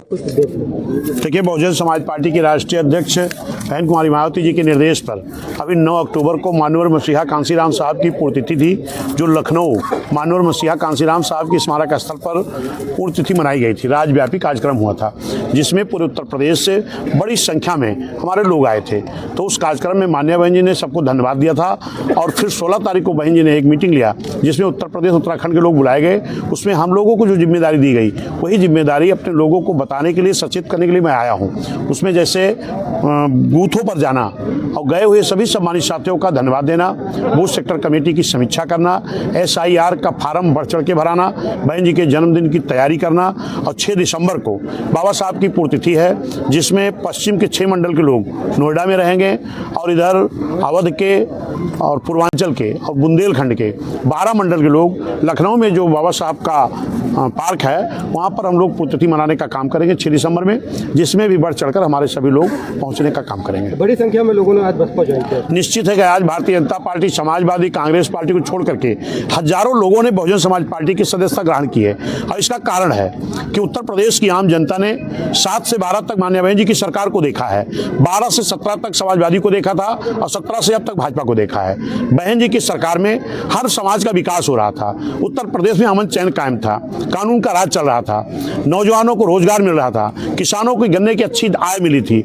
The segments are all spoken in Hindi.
देखिए, बहुजन समाज पार्टी की राष्ट्रीय अध्यक्ष बहन कुमारी मायावती जी के निर्देश पर अभी 9 अक्टूबर को मानवर मसीहा कांसीराम साहब की पुण्यतिथि थी, जो लखनऊ मानवर मसीहा कांसीराम साहब की स्मारक स्थल पर पुण्यतिथि मनाई गई थी। राज्यव्यापी कार्यक्रम हुआ था, जिसमें पूरे उत्तर प्रदेश से बड़ी संख्या में हमारे लोग आए थे। तो उस कार्यक्रम में मान्या बहन जी ने सबको धन्यवाद दिया था और फिर 16 तारीख को बहन जी ने एक मीटिंग लिया, जिसमें उत्तर प्रदेश उत्तराखंड के लोग बुलाए गए। उसमें हम लोगों को जो जिम्मेदारी दी गई, वही जिम्मेदारी अपने लोगों को बताने के लिए, सचेत करने के लिए मैं आया हूँ। उसमें जैसे बूथों पर जाना और गए हुए सभी सम्मानित साथियों का धन्यवाद देना, बूथ सेक्टर कमेटी की समीक्षा करना, SIR का फार्म बढ़ चढ़ के भराना, बहन जी के जन्मदिन की तैयारी करना। और 6 दिसंबर को बाबा साहब की पुण्यतिथि है, जिसमें पश्चिम के 6 मंडल के लोग नोएडा में रहेंगे और इधर अवध के और पूर्वांचल के और बुंदेलखंड के 12 मंडल के लोग लखनऊ में जो बाबा साहब का पार्क है, वहाँ पर हम लोग पुण्यतिथि मनाने का काम करेंगे 6 दिसंबर में, जिसमें भी बढ़ चढ़कर हमारे सभी लोग पहुँचने का काम करेंगे। बड़ी संख्या में लोगों ने आज बसपा ज्वाइन किया। निश्चित है कि आज भारतीय जनता पार्टी, समाजवादी कांग्रेस पार्टी को छोड़ करके हजारों लोगों ने बहुजन समाज पार्टी की सदस्यता ग्रहण की है। और इसका कारण है कि उत्तर प्रदेश की आम जनता ने 7 से 12 तक मान्या बहन जी की सरकार को देखा है, 12 से 17 तक समाजवादी को देखा था और 17 से अब तक भाजपा को देखा है। बहन जी की सरकार में हर समाज का विकास हो रहा था, उत्तर प्रदेश में अमन चैन कायम था, कानून का राज चल रहा था, नौजवानों को रोजगार मिल रहा था, किसानों को गन्ने की अच्छी आय मिली थी,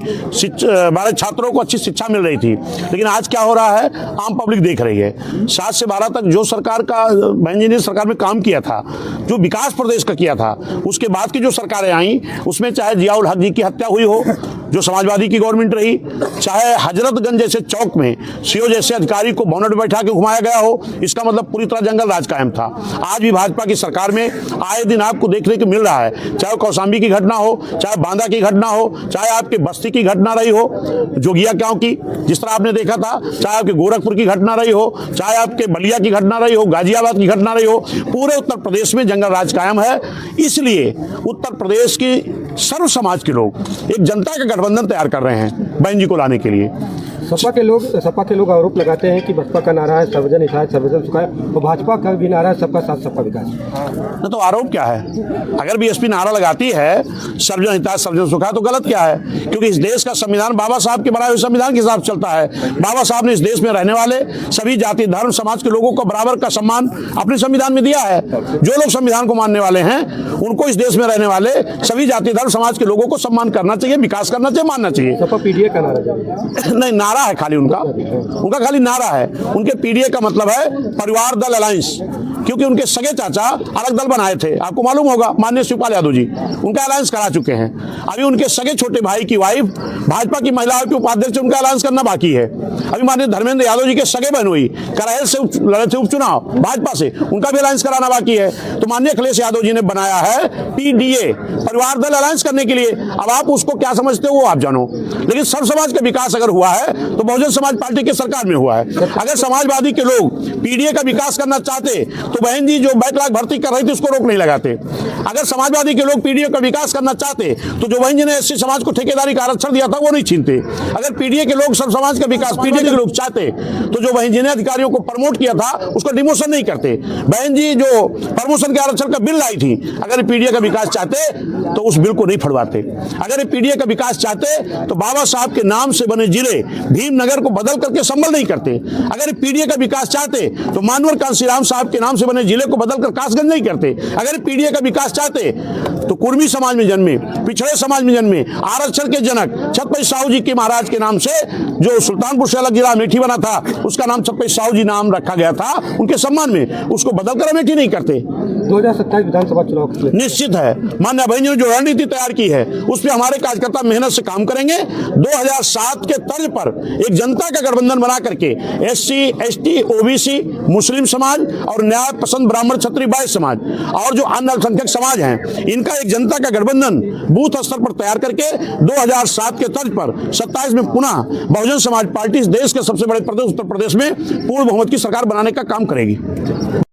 हमारे छात्रों को अच्छी शिक्षा मिल रही थी। लेकिन आज क्या हो रहा है, आम पब्लिक देख रही है। 7 से 12 तक जो सरकार का बहन जी ने सरकार में काम किया था, जो विकास प्रदेश का किया था, उसके बाद की जो सरकारें आई, उसमें चाहे जियाउल हक जी की हत्या हुई हो, जो समाजवादी की गवर्नमेंट रही, चाहे हजरतगंज जैसे चौक में सीओ जैसे अधिकारी को बोनट बैठा के घुमाया गया हो, इसका मतलब पूरी तरह जंगल राज कायम था। आज भी भाजपा की सरकार में आए दिन आपको देखने को मिल रहा है, चाहे कौशाम्बी की घटना हो, चाहे बांदा की घटना हो, चाहे आपके बस्ती की घटना रही हो, जोगिया गांव की जिस तरह आपने देखा था, चाहे आपके गोरखपुर की घटना रही हो, चाहे आपके बलिया की घटना रही हो, गाजियाबाद की घटना रही हो, पूरे उत्तर प्रदेश में जंगल राज कायम है। इसलिए उत्तर प्रदेश की सर्व समाज के लोग एक जनता का गठबंधन तैयार कर रहे हैं बहन जी को लाने के लिए। सपा के लोग आरोप लगाते हैं कि बसपा का नारा है सर्वजन हिताय सर्वजन सुखाय, और भाजपा का भी नारा है सबका साथ सबका विकास। न तो आरोप क्या है, अगर BSP नारा लगाती है सर्वजन हिताय सर्वजन सुखाय, तो गलत क्या है? क्योंकि इस देश का संविधान बाबा साहब के बनाए हुए संविधान के हिसाब से चलता है। बाबा साहब ने इस देश में रहने वाले सभी जाति धर्म समाज के लोगों को बराबर का सम्मान अपने संविधान में दिया है। जो लोग संविधान को मानने वाले हैं, उनको इस देश में रहने वाले सभी जाति धर्म समाज के लोगों को सम्मान करना चाहिए, विकास करना चाहिए, मानना चाहिए। सपा PDA का नारा नहीं, नारा है खाली उनका खाली नारा है। उनके PDA का मतलब है परिवार दल अलायंस, क्योंकि उनके सगे चाचा अलग दल बनाए थे, आपको मालूम होगा, माननीय शिवपाल यादव जी उनका अलायंस करा चुके हैं। अभी उनके सगे छोटे भाई की वाइफ भाजपा की महिलाओं के उपाध्यक्ष, उनका अलायंस करना बाकी है। अभी माननीय धर्मेंद्र यादव जी के सगे बहनोई करहल से लड़े थे उपचुनाव भाजपा से, उनका भी अलायंस कराना बाकी है। तो माननीय अखिलेश यादव जी ने बनाया है PDA, परिवार दल अलायंस करने के लिए। अब आप उसको क्या समझते हो वो आप जानो, लेकिन सर्व समाज का विकास अगर हुआ है तो बहुजन समाज पार्टी की सरकार में हुआ है। अगर समाजवादी के लोग PDA का विकास करना चाहते तो बहन जी जो बैकलॉग भर्ती कर रही थी उसको रोक नहीं लगाते। अगर समाजवादी के लोग PDA का विकास करना चाहते तो जो बहन जी ने SC समाज को ठेकेदारी का आरक्षण दिया था वो नहीं छीनते। अगर PDA के लोग सब समाज का विकास PDA के लोग चाहते तो जो बहन जी ने अधिकारियों को प्रमोट किया था उसको डिमोशन नहीं करते। बहन जी जो प्रमोशन के आरक्षण का बिल लाई थी, अगर PDA का विकास चाहते तो उस बिल को नहीं फड़वाते। अगर PDA का विकास चाहते तो बाबा साहब के नाम से बने जिले भीमनगर को बदल करके संबल नहीं करते। अगर PDA का विकास चाहते तो मानवर कांसीराम साहब के नाम से बने जिले को बदलकर कासगंज नहीं करते। अगर PDA का विकास चाहते तो कुर्मी समाज में जन्मे, पिछड़े समाज में जन्मे, आरक्षण के जनक छत्रपति साहू जी के महाराज के नाम से जो सुल्तानपुर से अलग जिला अमेठी बना था, उसका नाम छत्रपति साहू जी नाम रखा गया था उनके सम्मान में, उसको बदलकर अमेठी नहीं करते। 2027 विधानसभा चुनाव निश्चित है, मान्य बहन जी ने जो रणनीति तैयार की है उस पर हमारे कार्यकर्ता मेहनत से काम करेंगे। 2007 के तर्ज पर एक जनता का गठबंधन बना करके SC ST OBC मुस्लिम समाज और न्याय पसंद ब्राह्मण क्षत्रिय वैश्य समाज और जो अन्य अल्पसंख्यक समाज हैं, इनका एक जनता का गठबंधन बूथ स्तर पर तैयार करके 2007 के तर्ज पर 27 में पुनः बहुजन समाज पार्टी इस देश के सबसे बड़े प्रदेश उत्तर प्रदेश में पूर्ण बहुमत की सरकार बनाने का काम करेगी।